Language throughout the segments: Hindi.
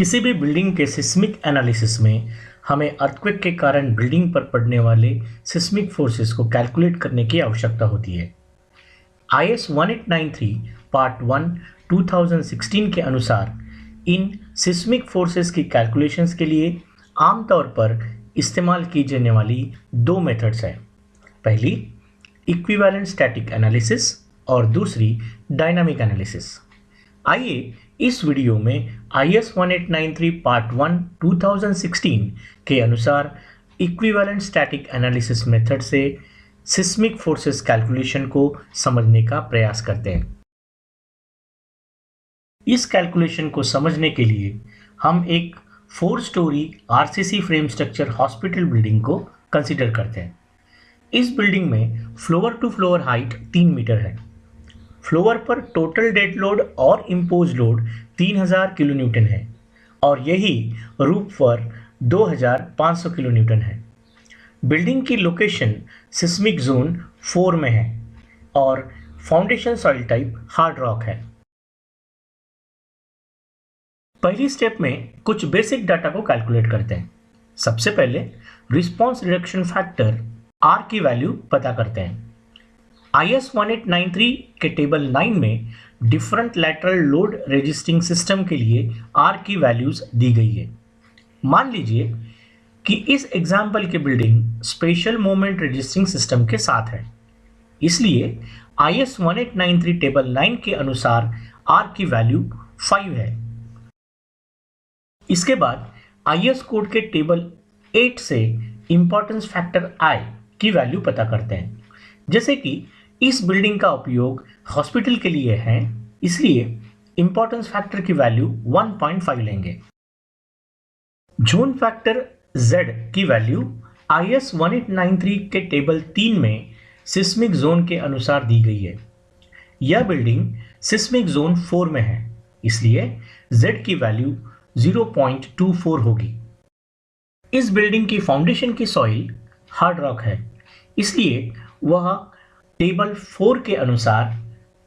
किसी भी बिल्डिंग के सिस्मिक एनालिसिस में हमें अर्थक्वेक के कारण बिल्डिंग पर पड़ने वाले सिस्मिक फोर्सेस को कैलकुलेट करने की आवश्यकता होती है। IS 1893 पार्ट 1 2016 के अनुसार इन सिस्मिक फोर्सेस की कैलकुलेशंस के लिए आमतौर पर इस्तेमाल की जाने वाली दो मेथड्स हैं। पहली इक्विवेलेंट स्टैटिक एनालिसिस और दूसरी डायनामिक एनालिसिस। आइए इस वीडियो में IS 1893 पार्ट 1 2016 के अनुसार इक्विवेलेंट स्टैटिक एनालिसिस मेथड से सिस्मिक फोर्सेस कैलकुलेशन को समझने का प्रयास करते हैं। इस कैलकुलेशन को समझने के लिए हम एक 4 story RCC frame structure hospital building को कंसीडर करते हैं। इस बिल्डिंग में floor to floor height 3 meter है। फ्लोर पर टोटल डेड लोड और इम्पोज लोड 3000 किलो न्यूटन है और यही रूफ पर 2500 किलो न्यूटन है। बिल्डिंग की लोकेशन सिस्मिक जोन 4 में है और foundation soil type hard rock है। पहली स्टेप में कुछ बेसिक डाटा को कैलकुलेट करते हैं। सबसे पहले रिस्पांस रिडक्शन फैक्टर R की वैल्यू पता करते हैं। IS 1893 के टेबल 9 में different lateral load resisting system के लिए R की वैल्यूज दी गई है। मान लीजिए कि इस एग्जाम्पल की building special moment resisting system के साथ है, इसलिए IS 1893 टेबल 9 के अनुसार R की वैल्यू 5 है। इसके बाद IS कोड के टेबल 8 से इंपॉर्टेंस फैक्टर I की वैल्यू पता करते हैं। जैसे कि इस बिल्डिंग का उपयोग हॉस्पिटल के लिए है, इसलिए इंपॉर्टेंस फैक्टर की वैल्यू 1.5 लेंगे। जोन फैक्टर Z की वैल्यू IS 1893 के टेबल 3 में सिस्मिक जोन के अनुसार दी गई है। यह बिल्डिंग सिस्मिक जोन 4 में है, इसलिए Z की वैल्यू 0.24 होगी। इस बिल्डिंग की फाउंडेशन की सॉइल हार्ड रॉक है, इसलिए वह टेबल 4 के अनुसार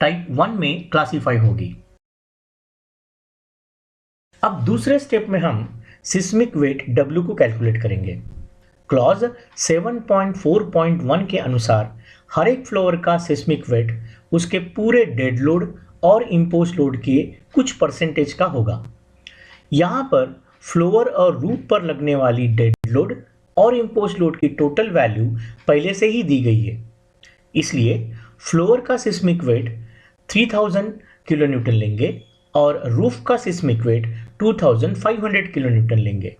टाइप 1 में क्लासिफाई होगी। अब दूसरे स्टेप में हम सिस्मिक वेट W को कैलकुलेट करेंगे। क्लॉज 7.4.1 के अनुसार हर एक फ्लोर का सिस्मिक वेट उसके पूरे डेड लोड और इम्पोज लोड के कुछ परसेंटेज का होगा। यहाँ पर फ्लोर और रूफ पर लगने वाली डेड लोड और इम्पोज लोड की टोटल वैल्यू पहले से ही दी गई है, इसलिए फ्लोर का सिस्मिक वेट 3000 किलो न्यूटन लेंगे और रूफ का सिस्मिक वेट 2500 किलो न्यूटन लेंगे।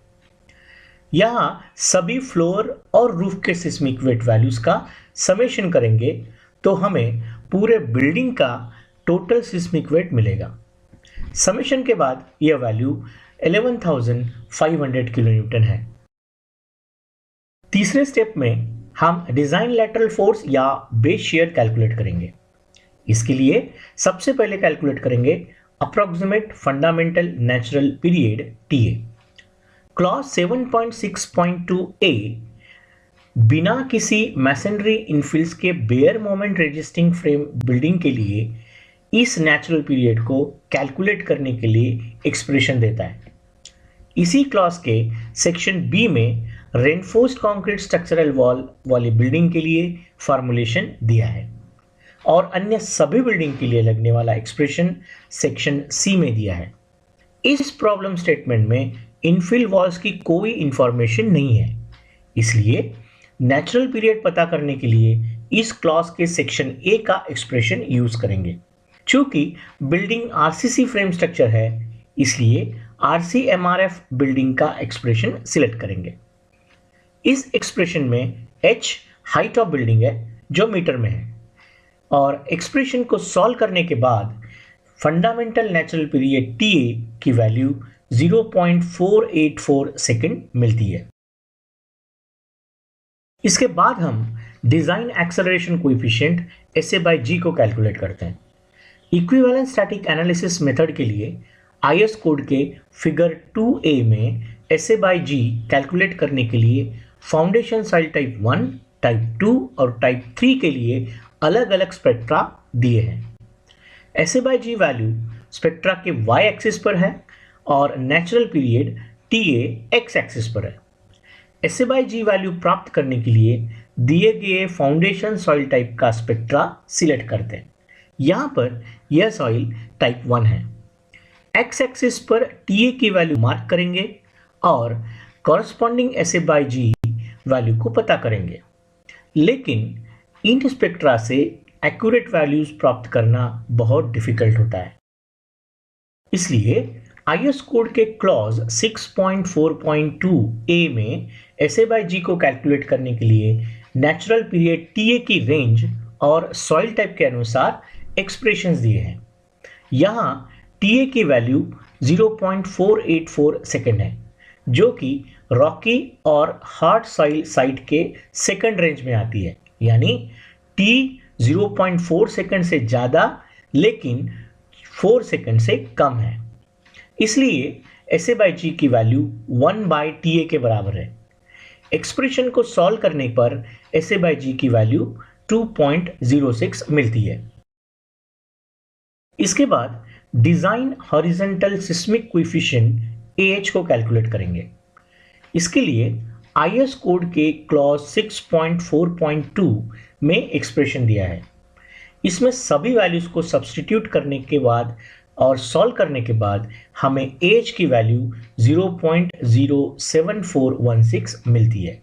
यहाँ सभी फ्लोर और रूफ के सिस्मिक वेट वैल्यूज का समेशन करेंगे तो हमें पूरे बिल्डिंग का टोटल सिस्मिक वेट मिलेगा। समेशन के बाद यह वैल्यू 11500 किलो न्यूटन है। तीसरे स्टेप में हम डिजाइन लैटरल फोर्स या बेस शियर कैलकुलेट करेंगे। इसके लिए सबसे पहले कैलकुलेट करेंगे approximate fundamental natural period TA। Clause 7.6.2A बिना किसी मैसनरी इनफिल्स के bare moment resisting frame building के लिए इस नेचुरल पीरियड को कैलकुलेट करने के लिए एक्सप्रेशन देता है। इसी क्लॉज के सेक्शन B में रेनफोर्स्ड कंक्रीट स्ट्रक्चरल वॉल वाली बिल्डिंग के लिए फॉर्मूलेशन दिया है और अन्य सभी बिल्डिंग के लिए लगने वाला एक्सप्रेशन सेक्शन C में दिया है। इस प्रॉब्लम स्टेटमेंट में इनफिल वॉल्स की कोई इंफॉर्मेशन नहीं है, इसलिए नेचुरल पीरियड पता करने के लिए इस क्लॉज के सेक्शन A का एक्सप्रेशन यूज करेंगे। चूंकि बिल्डिंग RCC फ्रेम स्ट्रक्चर है, इसलिए RCMRF बिल्डिंग का एक्सप्रेशन सिलेक्ट करेंगे। इस एक्सप्रेशन में h हाइट ऑफ बिल्डिंग है जो मीटर में है और एक्सप्रेशन को सॉल्व करने के बाद फंडामेंटल नेचुरल पीरियड TA की वैल्यू 0.484 सेकेंड मिलती है। इसके बाद हम डिजाइन एक्सेलरेशन कोएफिशिएंट SA/G को कैलकुलेट करते हैं। इक्विवेलेंट स्टैटिक एनालिसिस मेथड के लिए IS कोड के फिगर 2A में SA/G कैलकुलेट करने के लिए फाउंडेशन सॉइल टाइप 1, टाइप 2 और टाइप 3 के लिए अलग अलग स्पेक्ट्रा दिए हैं। SA/G वैल्यू स्पेक्ट्रा के y एक्सिस पर है और natural period TA x axis पर है। SA:G वैल्यू प्राप्त करने के लिए दिए गए फाउंडेशन सॉइल टाइप का स्पेक्ट्रा सिलेक्ट करते हैं। यहाँ पर यह सॉइल टाइप 1 है। एक्स एक्सिस पर TA की वैल्यू मार्क करेंगे और कॉरस्पॉन्डिंग SA:G वैल्यू को पता करेंगे। लेकिन इन स्पेक्ट्रा से एक्यूरेट वैल्यूज प्राप्त करना बहुत डिफिकल्ट होता है। इसलिए IS कोड के क्लॉज 6.4.2A में SA:G को कैलकुलेट करने के लिए नेचुरल पीरियड TA की रेंज और सॉइल टाइप के अनुसार एक्सप्रेशंस दिए हैं। यहाँ TA की वैल्यू 0.484 सेकेंड है, जो कि रॉकी और हार्ड सॉइल साइट के सेकंड रेंज में आती है, यानी T 0.4 सेकंड से ज़्यादा लेकिन 4 सेकंड से कम है। इसलिए SA:G की वैल्यू 1/TA के बराबर है। एक्सप्रेशन को सॉल्व करने पर SA:G की वैल्यू 2.06 मिलती है। इसके बाद design horizontal seismic coefficient AH को कैलकुलेट करेंगे। इसके लिए IS कोड के क्लॉज 6.4.2 में एक्सप्रेशन दिया है। इसमें सभी वैल्यूज को सब्स्टिट्यूट करने के बाद और सॉल्व करने के बाद हमें AH की वैल्यू 0.07416 मिलती है।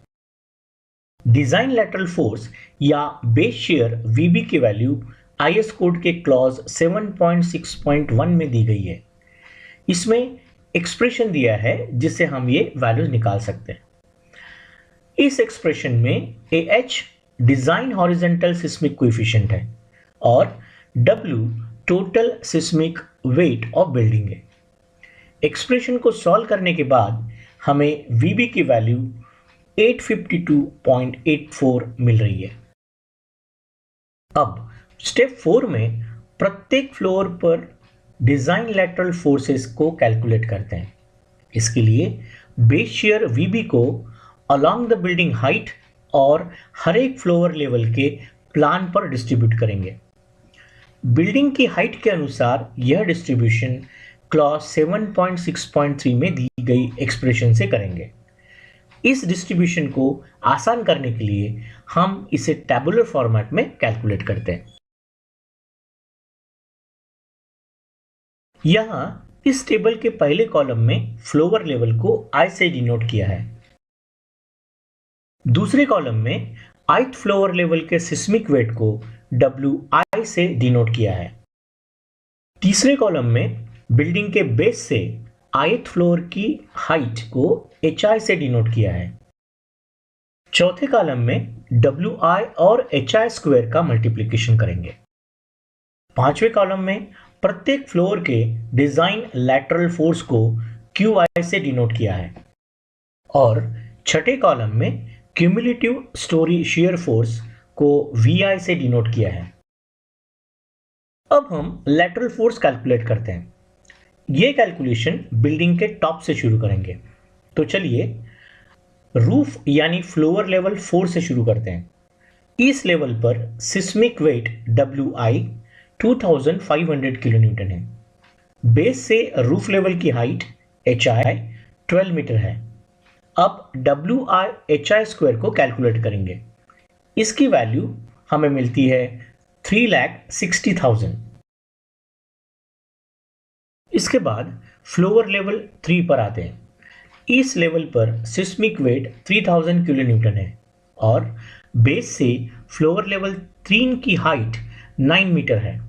डिजाइन लैटरल फोर्स या बेस शेयर VB की वैल्यू IS कोड के क्लॉज 7.6.1 में दी गई है। इसमें एक्सप्रेशन दिया है जिससे हम ये वैल्यूज निकाल सकते हैं। इस एक्सप्रेशन में AH design horizontal seismic coefficient है और W total seismic weight of building है। एक्सप्रेशन को सॉल्व करने के बाद हमें VB की वैल्यू 852.84 मिल रही है। अब स्टेप 4 में प्रत्येक फ्लोर पर डिजाइन लैटरल फोर्सेस को कैलकुलेट करते हैं। इसके लिए बेस शेयर VB को अलोंग द बिल्डिंग हाइट और हर एक फ्लोर लेवल के प्लान पर डिस्ट्रीब्यूट करेंगे। बिल्डिंग की हाइट के अनुसार यह डिस्ट्रीब्यूशन क्लॉज 7.6.3 में दी गई एक्सप्रेशन से करेंगे। इस डिस्ट्रीब्यूशन को आसान करने के लिए हम इसे टैबुलर फॉर्मेट में कैलकुलेट करते हैं। यहां इस टेबल के पहले कॉलम में फ्लोर लेवल को I से डिनोट किया है। दूसरे कॉलम में ith फ्लोर लेवल के सिस्मिक वेट को WI से डिनोट किया है। तीसरे कॉलम में बिल्डिंग के बेस से ith फ्लोर की हाइट को HI से डिनोट किया है। चौथे कॉलम में WI और HI स्क्वायर का मल्टीप्लिकेशन करेंगे। पांचवें कॉलम में प्रत्येक फ्लोर के डिजाइन लैटरल फोर्स को QI से डिनोट किया है और छठे कॉलम में क्यूमुलेटिव स्टोरी शेयर फोर्स को VI से डिनोट किया है। अब हम लैटरल फोर्स कैलकुलेट करते हैं। ये कैलकुलेशन बिल्डिंग के टॉप से शुरू करेंगे। तो चलिए रूफ यानी फ्लोर लेवल 4 से शुरू करते हैं। इस लेवल पर सिस्मिक वेट WI 2500 किलोन्यूटन है। बेस से रूफ लेवल की हाइट HI 12 मीटर है। अब WI HI स्क्वायर को कैलकुलेट करेंगे। इसकी वैल्यू हमें मिलती है 3,60,000। इसके बाद फ्लोर लेवल 3 पर आते हैं। इस लेवल पर सिस्मिक वेट 3000 किलोन्यूटन है और बेस से फ्लोर लेवल 3 की हाइट 9 मीटर है।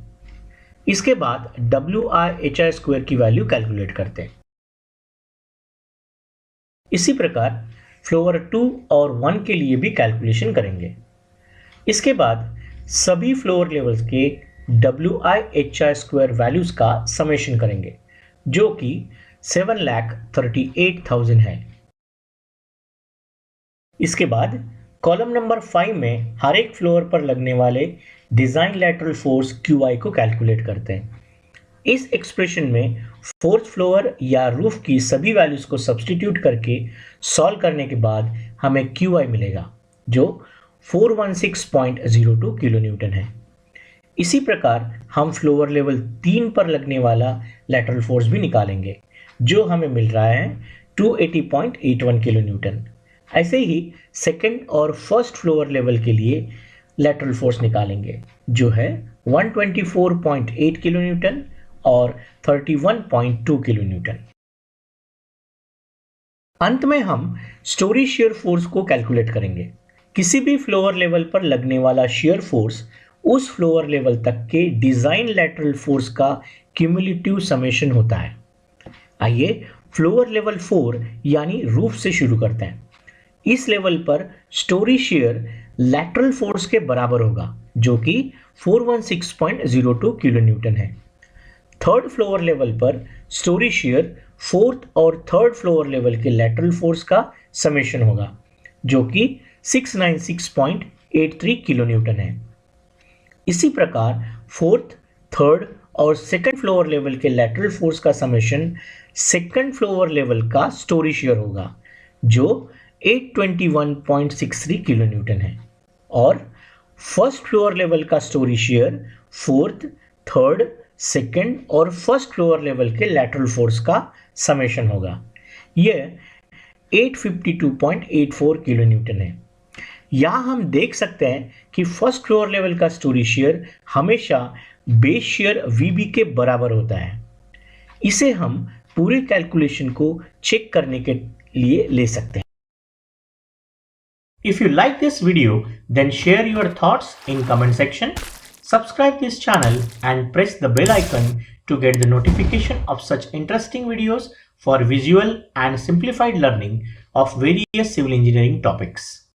इसके बाद WI HI स्क्वायर की वैल्यू कैलकुलेट करते हैं। इसी प्रकार फ्लोर 2 और 1 के लिए भी कैलकुलेशन करेंगे। इसके बाद सभी फ्लोर लेवल्स के WI HI स्क्वायर वैल्यूज का समेशन करेंगे जो कि 7,38,000 है। इसके बाद कॉलम नंबर 5 में हर एक फ्लोर पर लगने वाले डिजाइन लैटरल फोर्स QI को कैलकुलेट करते हैं। इस एक्सप्रेशन में फोर्थ फ्लोर या रूफ की सभी वैल्यूज को सब्स्टिट्यूट करके सॉल्व करने के बाद हमें QI मिलेगा जो 416.02 किलोन्यूटन है। इसी प्रकार हम फ्लोर लेवल 3 पर लगने वाला लैटरल फोर्स भी निकालेंगे जो हमें मिल रहा है 280.81 किलो न्यूटन। ऐसे ही सेकंड और फर्स्ट फ्लोर लेवल के लिए लैटरल फोर्स निकालेंगे जो है 124.8 किलो न्यूटन और 31.2 किलो न्यूटन। अंत में हम स्टोरी शियर फोर्स को कैलकुलेट करेंगे। किसी भी फ्लोर लेवल पर लगने वाला शियर फोर्स उस फ्लोर लेवल तक के डिजाइन लैटरल फोर्स का क्यूमुलेटिव समेशन होता है। आइए फ्लोर लेवल 4 यानी रूफ से शुरू करते हैं। इस लेवल पर स्टोरी शियर लैटरल फोर्स के बराबर होगा जो कि 416.02 किलो न्यूटन है। थर्ड फ्लोर लेवल पर स्टोरी शियर फोर्थ और थर्ड फ्लोर लेवल के लैटरल फोर्स का समेशन होगा जो कि 696.83 किलो न्यूटन है। इसी प्रकार फोर्थ, थर्ड और सेकंड फ्लोर लेवल के लैटरल फोर्स का समेशन सेकंड फ्लोर लेवल का स्टोरी शियर होगा जो 821.63 किलो न्यूटन है और फर्स्ट फ्लोर लेवल का story shear fourth, third, second और फर्स्ट फ्लोर लेवल के लैटरल फोर्स का समेशन होगा। यह 852.84 किलो न्यूटन है। यहां हम देख सकते हैं कि फर्स्ट फ्लोर लेवल का स्टोरी शियर हमेशा बेस शियर VB के बराबर होता है। इसे हम पूरे कैलकुलेशन को चेक करने के लिए ले सकते हैं। If you like this video, then share your thoughts in comment section. Subscribe this channel and press the bell icon to get the notification of such interesting videos for visual and simplified learning of various civil engineering topics.